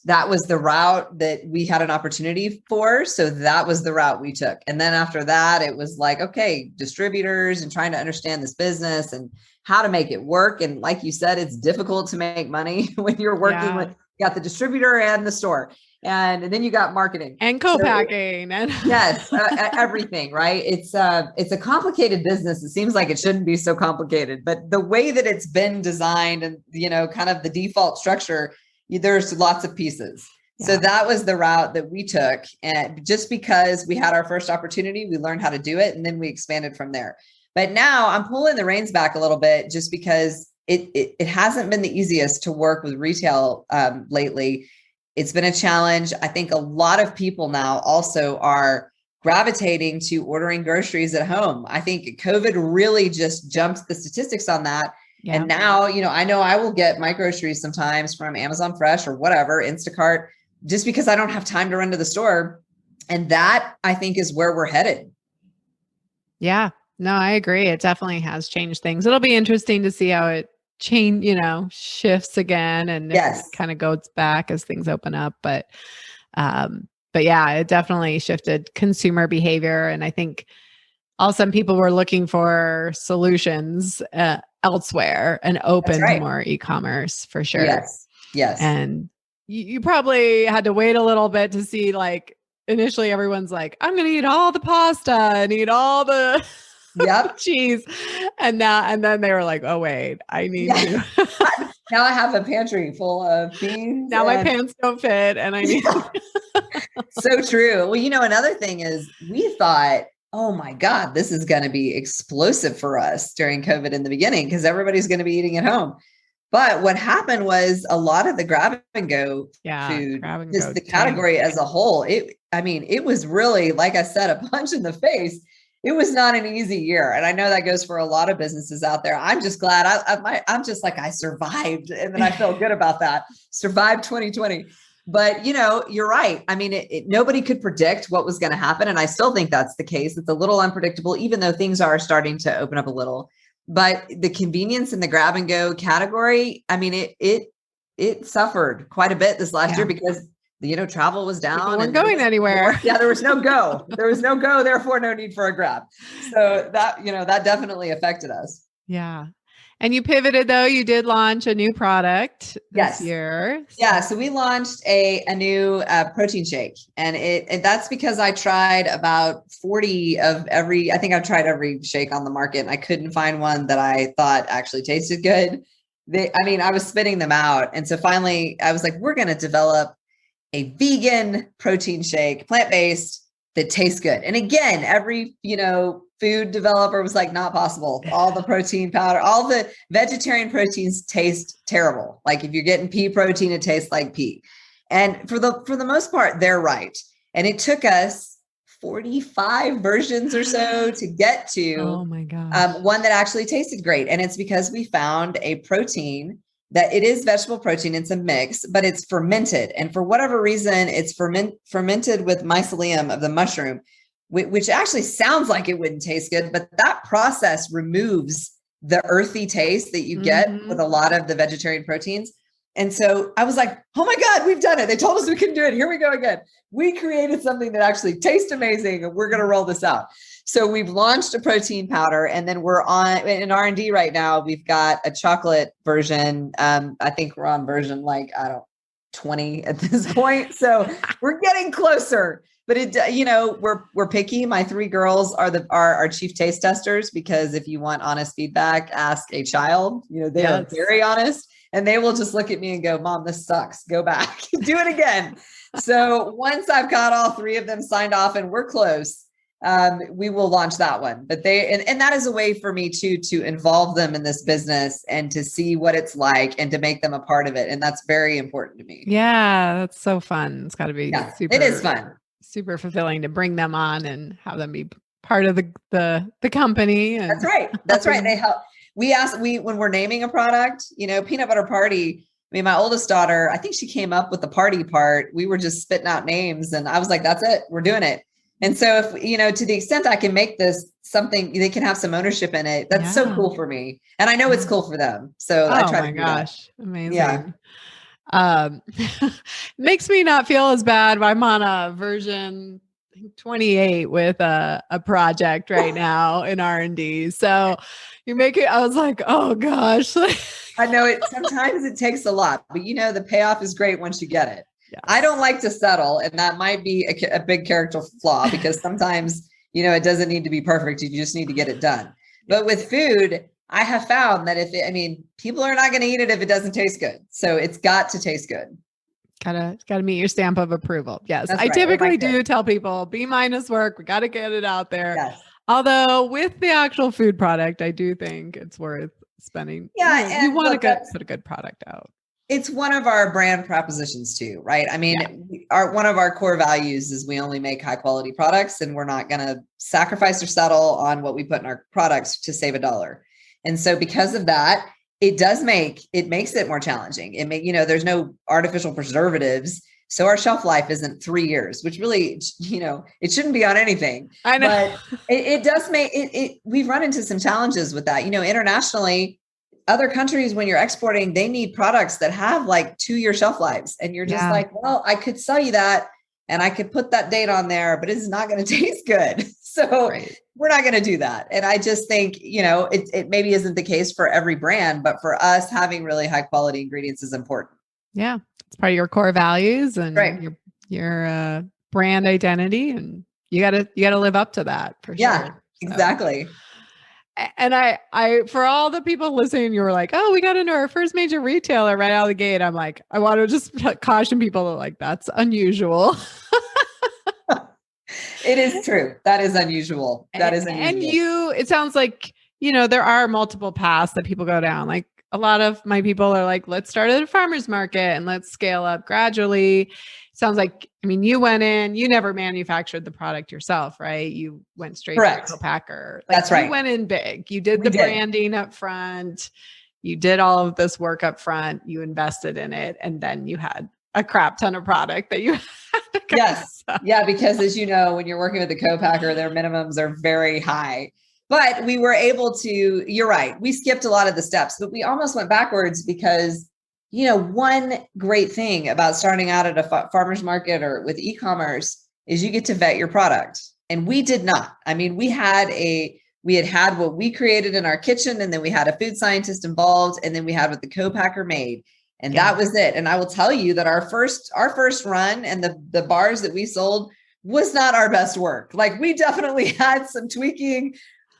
that was the route that we had an opportunity for. So that was the route we took. And then after that, it was like, okay, distributors and trying to understand this business and how to make it work. And like you said, it's difficult to make money when you're working with, you got the distributor and the store. And then you got marketing and co-packing and yes, everything, right? It's a complicated business. It seems like it shouldn't be so complicated, but the way that it's been designed and, kind of the default structure, there's lots of pieces. Yeah. So that was the route that we took. And just because we had our first opportunity, we learned how to do it. And then we expanded from there. But now I'm pulling the reins back a little bit just because it hasn't been the easiest to work with retail lately. It's been a challenge. I think a lot of people now also are gravitating to ordering groceries at home. I think COVID really just jumped the statistics on that. Yeah. And now, I know I will get my groceries sometimes from Amazon Fresh or whatever, Instacart, just because I don't have time to run to the store. And that I think is where we're headed. Yeah, no, I agree. It definitely has changed things. It'll be interesting to see how it shifts again and yes, it kind of goes back as things open up. But yeah, it definitely shifted consumer behavior. And I think also people were looking for solutions elsewhere and open to more e-commerce for sure. Yes. Yes. And you probably had to wait a little bit to see, like, initially everyone's like, I'm going to eat all the pasta and eat all the cheese. And then they were like, oh wait, I need to. Now I have a pantry full of beans. Now my pants don't fit and I need. So true. Well, another thing is we thought, oh my God, this is going to be explosive for us during COVID in the beginning because everybody's going to be eating at home. But what happened was a lot of the grab and go food, just the category as a whole, it was really, like I said, a punch in the face. It was not an easy year. And I know that goes for a lot of businesses out there. I'm just glad I'm just like, I survived. And then I feel good about that. Survived 2020. But, you're right. Nobody could predict what was going to happen. And I still think that's the case. It's a little unpredictable, even though things are starting to open up a little. But the convenience in the grab and go category, it suffered quite a bit this last year because travel was down. People weren't going anywhere. There was no go. Therefore no need for a grab. So that, that definitely affected us. Yeah. And you pivoted though. You did launch a new product this year. Yeah. So we launched a new protein shake, and that's because I tried about 40 of every. I think I've tried every shake on the market, and I couldn't find one that I thought actually tasted good. I was spitting them out, and so finally I was like, we're going to develop a vegan protein shake, plant-based, that tastes good. And again, every, food developer was like, not possible. All the protein powder, all the vegetarian proteins taste terrible. Like if you're getting pea protein, it tastes like pea. And for the most part, they're right. And it took us 45 versions or so to get to one that actually tasted great. And it's because we found a protein that it is vegetable protein. It's a mix, but it's fermented. And for whatever reason, it's fermented with mycelium of the mushroom, which actually sounds like it wouldn't taste good, but that process removes the earthy taste that you get with a lot of the vegetarian proteins. And so I was like, oh my God, we've done it. They told us we couldn't do it. Here we go again. We created something that actually tastes amazing, and we're going to roll this out. So we've launched a protein powder, and then we're in R&D right now. We've got a chocolate version. I think we're on version 20 at this point. So we're getting closer, but we're picky. My 3 girls are our chief taste testers, because if you want honest feedback, ask a child. They are very honest, and they will just look at me and go, Mom, this sucks. Go back, do it again. So once I've got all 3 of them signed off and we're close, we will launch that one. But and that is a way for me to involve them in this business and to see what it's like and to make them a part of it. And that's very important to me. Yeah, that's so fun. It's got to be super. It is fun. Super fulfilling to bring them on and have them be part of the company. And that's right. That's right. They help. When we're naming a product, peanut butter party. My oldest daughter, I think she came up with the party part. We were just spitting out names, and I was like, that's it. We're doing it. And so if, to the extent I can make this something, they can have some ownership in it. That's so cool for me. And I know it's cool for them. So I try to do that. Amazing. Yeah. Um, makes me not feel as bad. I'm on a version 28 with a project right now in R&D. So you make it, I was like, oh gosh. I know sometimes it takes a lot, but the payoff is great once you get it. Yes. I don't like to settle, and that might be a big character flaw because sometimes, it doesn't need to be perfect. You just need to get it done. But with food, I have found that people are not going to eat it if it doesn't taste good. So it's got to taste good. Gotta meet your stamp of approval. Yes. That's I right. typically do tell people B- work. We got to get it out there. Yes. Although with the actual food product, I do think it's worth spending. Yeah. You want to put a good product out. It's one of our brand propositions too, right? I mean, one of our core values is we only make high quality products, and we're not going to sacrifice or settle on what we put in our products to save $1. And so because of that, it makes it more challenging. There's no artificial preservatives. So our shelf life isn't 3 years, which really, it shouldn't be on anything. I know. But it does make it, we've run into some challenges with that. Internationally, other countries, when you're exporting, they need products that have like 2-year shelf lives. And you're just like, well, I could sell you that and I could put that date on there, but it's not going to taste good. So we're not going to do that. And I just think, it maybe isn't the case for every brand, but for us, having really high quality ingredients is important. Yeah. It's part of your core values and your brand identity. And you gotta live up to that for sure. Yeah, exactly. And I, for all the people listening, you were like, oh, we got into our first major retailer right out of the gate. I'm like, I want to just caution people that like, that's unusual. It is true. That is unusual. That is unusual. And it sounds like, there are multiple paths that people go down. Like a lot of my people are like, let's start at a farmer's market and let's scale up gradually. Sounds like, you went in, you never manufactured the product yourself, right? You went straight to a co-packer. That's right. You went in big. You did the branding up front. You did all of this work up front. You invested in it. And then you had a crap ton of product that you had to Yes. Yeah. Because as you know, when you're working with a co-packer, their minimums are very high. But we were able to, you're right. We skipped a lot of the steps, but we almost went backwards because one great thing about starting out at a farmer's market or with e-commerce is you get to vet your product. And we did not. We had what we created in our kitchen, and then we had a food scientist involved, and then we had what the co-packer made. And that was it. And I will tell you that our first run and the bars that we sold was not our best work. Like we definitely had some tweaking.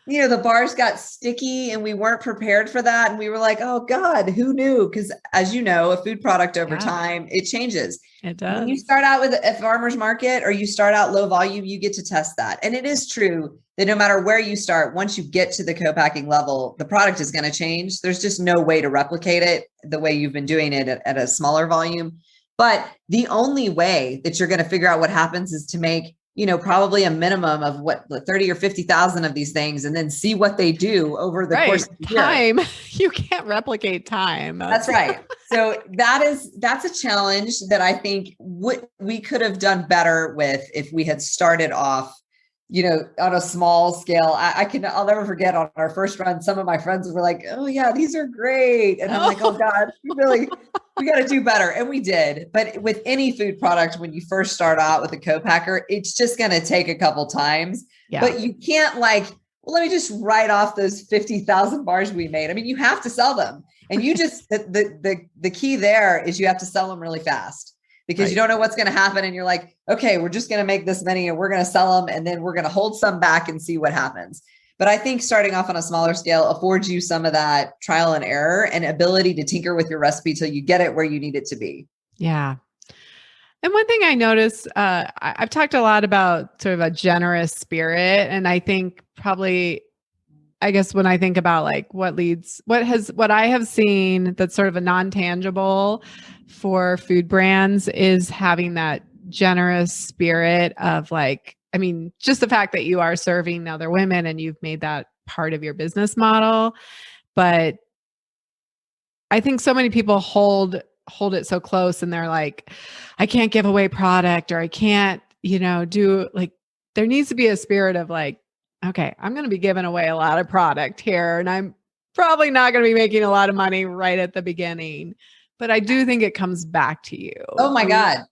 The bars got sticky and we weren't prepared for that. And we were like, oh God, who knew? Because as you know, a food product over time, it changes. It does. When you start out with a farmer's market or you start out low volume, you get to test that. And it is true that no matter where you start, once you get to the co-packing level, the product is going to change. There's just no way to replicate it the way you've been doing it at a smaller volume. But the only way that you're going to figure out what happens is to make probably a minimum of 30 or 50,000 of these things and then see what they do over the course of the time. year. You can't replicate time. That's right. So that's a challenge that I think we could have done better with if we had started off, on a small scale. I'll never forget on our first run, some of my friends were like, oh yeah, these are great. And I'm like, oh God, we got to do better. And we did. But with any food product, when you first start out with a co-packer, it's just going to take a couple times, but you can't let me just write off those 50,000 bars we made. You have to sell them. And you just, the key there is you have to sell them really fast because you don't know what's going to happen. And you're like, okay, we're just going to make this many and we're going to sell them. And then we're going to hold some back and see what happens. But I think starting off on a smaller scale affords you some of that trial and error and ability to tinker with your recipe till you get it where you need it to be. Yeah. And one thing I noticed, I've talked a lot about sort of a generous spirit. And I think probably, I guess when I think about what I have seen that's sort of a non-tangible for food brands is having that generous spirit of just the fact that you are serving other women and you've made that part of your business model. But I think so many people hold it so close and they're like, I can't give away product or I can't, do there needs to be a spirit of okay, I'm going to be giving away a lot of product here and I'm probably not going to be making a lot of money right at the beginning. but I do think it comes back to you. Oh my God.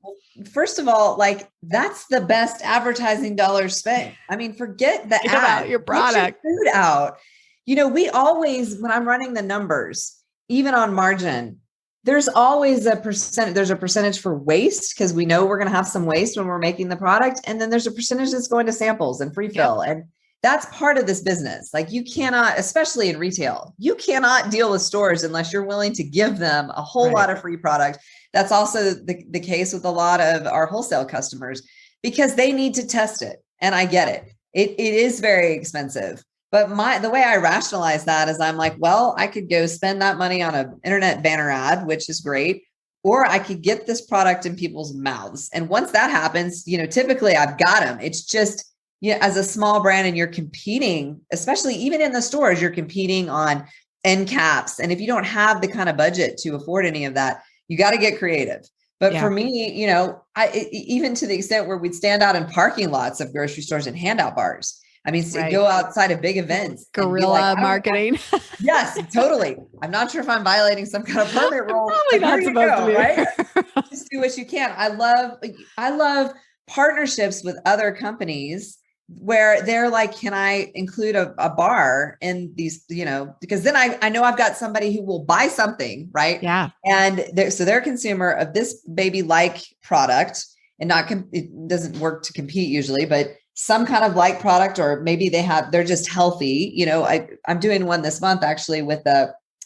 First of all, like that's the best advertising dollars spent. I mean, forget the Get ad. out your product. Get your food out. You know, we always, when I'm running the numbers, even on margin, there's always a percent. There's a percentage for waste because we know we're going to have some waste when we're making the product. And then there's a percentage that's going to samples and free fill. And that's part of this business. Like you cannot, especially in retail, you cannot deal with stores unless you're willing to give them a whole lot of free product. That's also the case with a lot of our wholesale customers because they need to test it. And I get it. It is very expensive. But the way I rationalize that is I'm like, well, I could go spend that money on an internet banner ad, which is great, or I could get this product in people's mouths. And once that happens, you know, typically I've got them. It's just, you know, as a small brand and you're competing, especially even in the stores, you're competing on end caps. And if you don't have the kind of budget to afford any of that, you got to get creative. But for me, you know, even to the extent where we'd stand out in parking lots of grocery stores and hand out bars. I mean, go outside of big events. Guerrilla marketing. Yes, totally. I'm not sure if I'm violating some kind of permit rule. Probably not supposed to be. Right? Just do what you can. I love partnerships with other companies where they're like, can I include a bar in these, you know, because then I know I've got somebody who will buy something, right? Yeah. And they're a consumer of this baby like product and it doesn't work to compete usually, but some kind of like product, or maybe they're just healthy. You know, I'm doing one this month actually with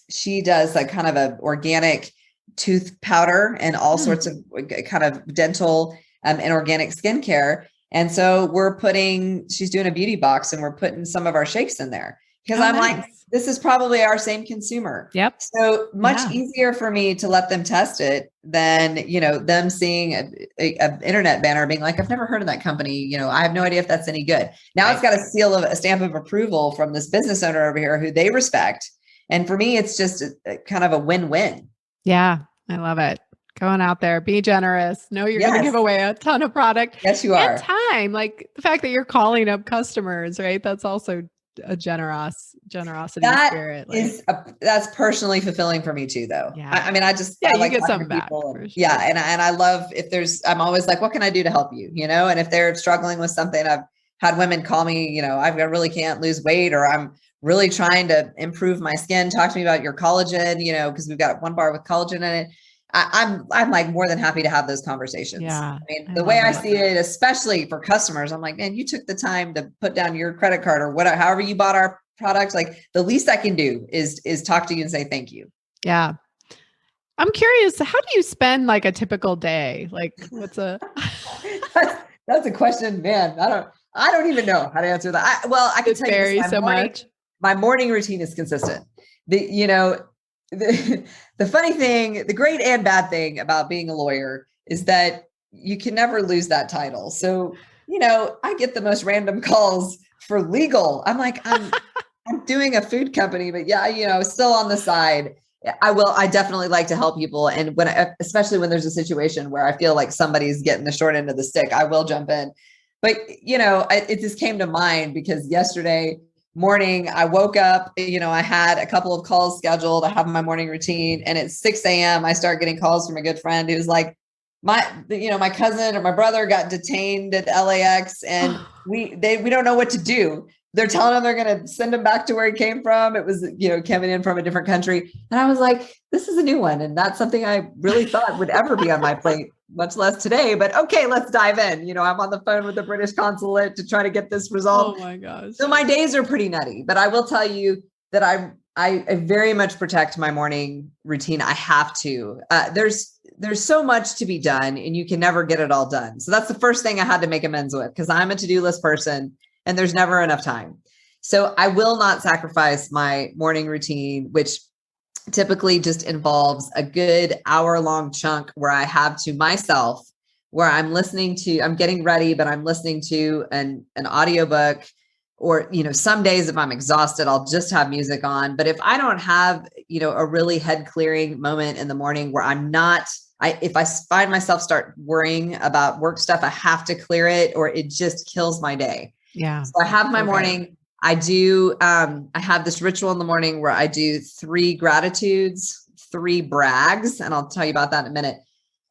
she does like kind of a organic tooth powder and all sorts of kind of dental and organic skincare. And so she's doing a beauty box and we're putting some of our shakes in there because like, this is probably our same consumer. Yep. So much easier for me to let them test it than, you know, them seeing a internet banner being like, I've never heard of that company. You know, I have no idea if that's any good. Now it's got a stamp of approval from this business owner over here who they respect. And for me, it's just kind of a win-win. Yeah. I love it. Going out there, be generous. Know you're going to give away a ton of product. Yes, you are. And time, like the fact that you're calling up customers, right? That's also a generosity spirit. That's personally fulfilling for me too, though. Yeah. I mean, I like get something back. Sure. Yeah. And I love I'm always like, what can I do to help you? You know, and if they're struggling with something, I've had women call me, you know, I really can't lose weight, or I'm really trying to improve my skin. Talk to me about your collagen, you know, because we've got one bar with collagen in it. I'm like more than happy to have those conversations. Yeah, I mean, the way I see it, especially for customers, I'm like, man, you took the time to put down your credit card or whatever, however you bought our product. Like the least I can do is talk to you and say, thank you. Yeah. I'm curious, how do you spend like a typical day? Like what's that's a question, man. I don't even know how to answer that. I can tell you this, my morning routine is consistent. The funny thing, the great and bad thing about being a lawyer is that you can never lose that title. So, you know, I get the most random calls for legal. I'm like, I'm doing a food company, but yeah, you know, still on the side. I definitely like to help people. And especially when there's a situation where I feel like somebody's getting the short end of the stick, I will jump in. But, you know, it just came to mind because yesterday morning, I woke up, you know, I had a couple of calls scheduled. I have my morning routine, and at 6 a.m. I start getting calls from a good friend who's like, my cousin or my brother got detained at LAX and we don't know what to do. They're telling him they're going to send him back to where he came from. It was, you know, coming in from a different country. And I was like, this is a new one. And not something I really thought would ever be on my plate, much less today, but okay, let's dive in. You know, I'm on the phone with the British consulate to try to get this resolved. Oh my gosh. So my days are pretty nutty, but I will tell you that I very much protect my morning routine. I have to, there's so much to be done and you can never get it all done. So that's the first thing I had to make amends with, because I'm a to-do list person and there's never enough time. So I will not sacrifice my morning routine, which typically just involves a good hour-long chunk where I have to myself, where I'm getting ready, but I'm listening to an audiobook, or, you know, some days if I'm exhausted, I'll just have music on. But if I don't have, you know, a really head clearing moment in the morning where if I find myself start worrying about work stuff, I have to clear it or it just kills my day. Yeah. So I have my morning. I have this ritual in the morning where I do 3 gratitudes, 3 brags, and I'll tell you about that in a minute,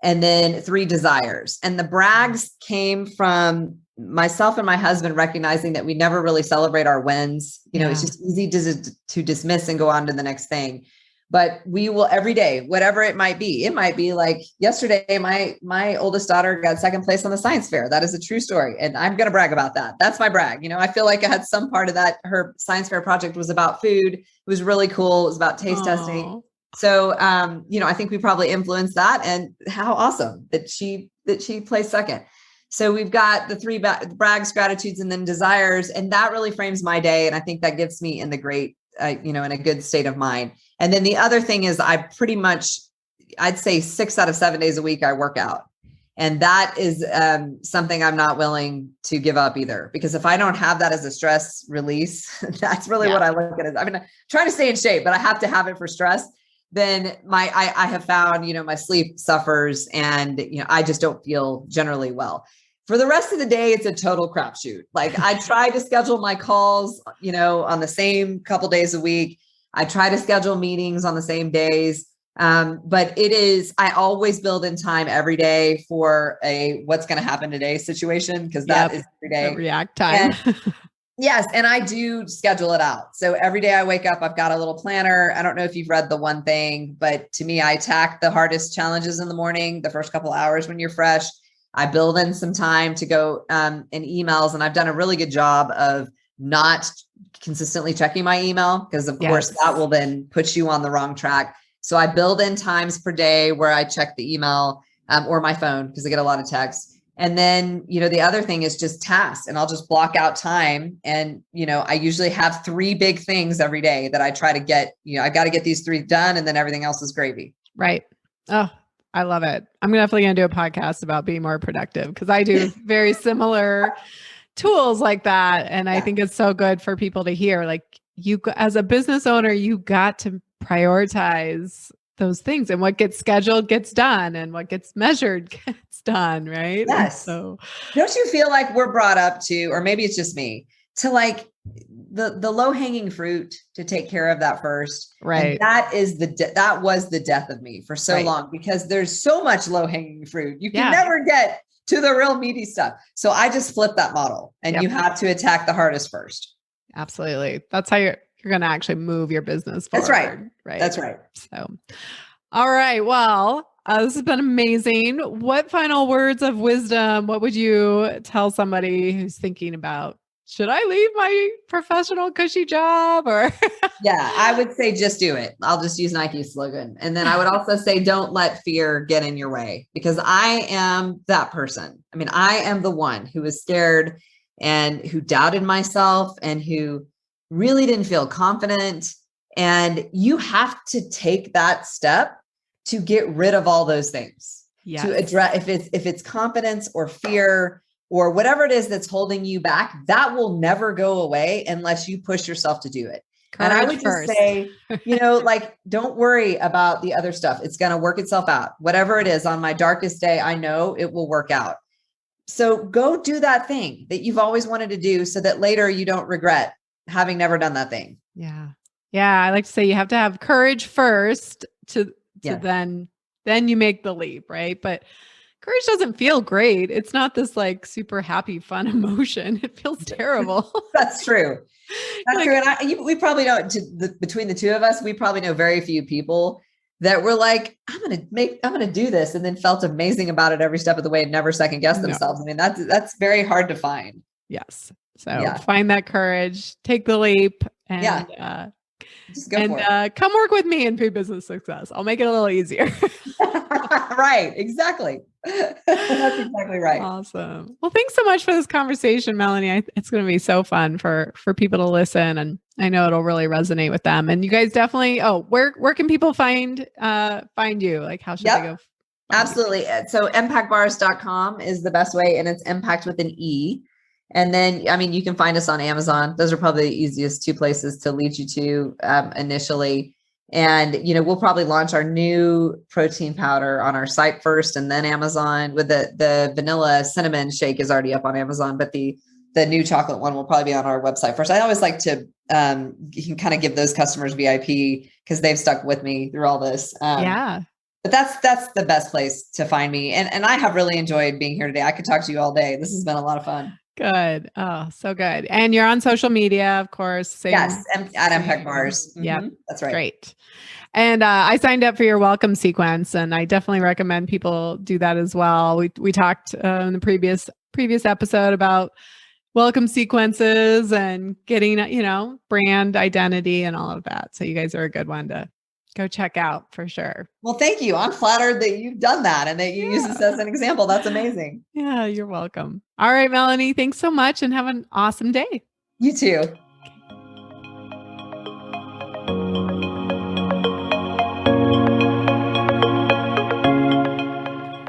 and then 3 desires. And the brags came from myself and my husband recognizing that we never really celebrate our wins. It's just easy to dismiss and go on to the next thing. But we will every day, whatever it might be. It might be like yesterday, my oldest daughter got 2nd place on the science fair. That is a true story. And I'm going to brag about that. That's my brag. I feel like I had some part of that. Her science fair project was about food. It was really cool. It was about taste testing. So, I think we probably influenced that, and how awesome that she placed 2nd. So we've got the 3 brags, gratitudes, and then desires. And that really frames my day. And I think that gets me in the great, in a good state of mind. And then the other thing is I'd say 6 out of 7 days a week, I work out. And that is something I'm not willing to give up either, because if I don't have that as a stress release, that's really what I look at it. I mean, I'm trying to stay in shape, but I have to have it for stress. Then I have found, my sleep suffers, and, I just don't feel generally well. For the rest of the day, it's a total crapshoot. Like, I try to schedule my calls, on the same couple days a week. I try to schedule meetings on the same days. But I always build in time every day for a what's going to happen today situation, because that is every day. React time. Yes. And I do schedule it out. So every day I wake up, I've got a little planner. I don't know if you've read The One Thing, but to me, I attack the hardest challenges in the morning, the first couple hours when you're fresh. I build in some time to go in emails. And I've done a really good job of not consistently checking my email, because of course that will then put you on the wrong track. So I build in times per day where I check the email or my phone, because I get a lot of texts. And then, the other thing is just tasks, and I'll just block out time. And, I usually have 3 big things every day that I try to get, I got to get these 3 done, and then everything else is gravy. Right. Oh, I love it. I'm definitely going to do a podcast about being more productive, because I do very similar tools like that. And I think it's so good for people to hear, like, you, as a business owner, you got to prioritize those things, and what gets scheduled gets done, and what gets measured gets done. Right. Yes. So don't you feel like we're brought up to, or maybe it's just me, to like the low hanging fruit, to take care of that first. Right. And that was the death of me for so long, because there's so much low hanging fruit. You can never get to the real meaty stuff. So I just flipped that model, and you have to attack the hardest first. Absolutely. That's how you're going to actually move your business forward. That's right. Right. That's right. So, all right. Well, this has been amazing. What final words of wisdom, what would you tell somebody who's thinking about, should I leave my professional cushy job, or? Yeah, I would say just do it. I'll just use Nike's slogan. And then I would also say, don't let fear get in your way, because I am that person. I mean, I am the one who was scared and who doubted myself and who really didn't feel confident. And you have to take that step to get rid of all those things. Yes. To address, if it's confidence or fear or whatever it is that's holding you back, that will never go away unless you push yourself to do it. Courage. And I would just say, like, don't worry about the other stuff. It's going to work itself out. Whatever it is, on my darkest day, I know it will work out. So go do that thing that you've always wanted to do, so that later you don't regret having never done that thing. Yeah. Yeah. I like to say you have to have courage first to then you make the leap. Right. But courage doesn't feel great. It's not this like super happy, fun emotion. It feels terrible. That's true. That's true. And we probably don't, between the two of us, we probably know very few people that were like, I'm going to do this, and then felt amazing about it every step of the way and never second guessed themselves. I mean, that's very hard to find. Yes. So find that courage, take the leap, and just go for it. Come work with me in food business success. I'll make it a little easier. Right. Exactly. That's exactly right. Awesome. Well, thanks so much for this conversation, Melonie. It's going to be so fun for people to listen, and I know it'll really resonate with them. And you guys definitely, where can people find you? Like, how should they go? Absolutely. So empactbars.com is the best way, and it's impact with an E. And then, I mean, you can find us on Amazon. Those are probably the easiest 2 places to lead you to initially. And, we'll probably launch our new protein powder on our site first, and then Amazon. With the vanilla cinnamon shake is already up on Amazon, but the the new chocolate one will probably be on our website first. I always like to you can kind of give those customers VIP because they've stuck with me through all this. Yeah. But that's the best place to find me. And I have really enjoyed being here today. I could talk to you all day. This has been a lot of fun. Good. Oh, so good. And you're on social media, of course. Same, yes, at Empact Bars. Yep. That's right. Great. And I signed up for your welcome sequence, and I definitely recommend people do that as well. We talked in the previous episode about welcome sequences and getting, brand identity and all of that. So you guys are a good one to go check out for sure. Well, thank you. I'm flattered that you've done that and that you use this as an example. That's amazing. Yeah, you're welcome. All right, Melonie, thanks so much and have an awesome day. You too.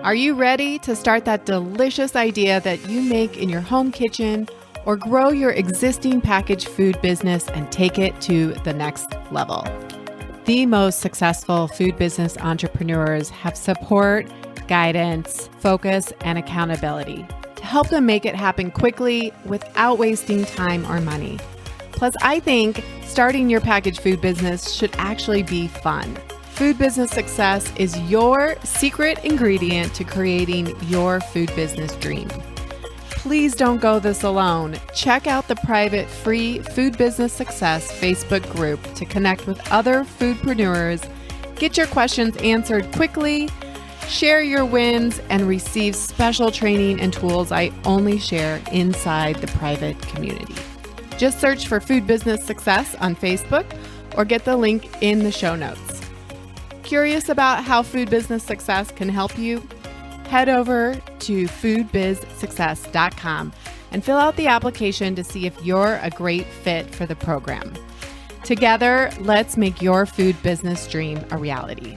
Are you ready to start that delicious idea that you make in your home kitchen or grow your existing packaged food business and take it to the next level? The most successful food business entrepreneurs have support, guidance, focus, and accountability to help them make it happen quickly without wasting time or money. Plus, I think starting your packaged food business should actually be fun. Food business success is your secret ingredient to creating your food business dream. Please don't go this alone. Check out the private free Food Business Success Facebook group to connect with other foodpreneurs, get your questions answered quickly, share your wins, and receive special training and tools I only share inside the private community. Just search for Food Business Success on Facebook or get the link in the show notes. Curious about how Food Business Success can help you? Head over to foodbizsuccess.com and fill out the application to see if you're a great fit for the program. Together, let's make your food business dream a reality.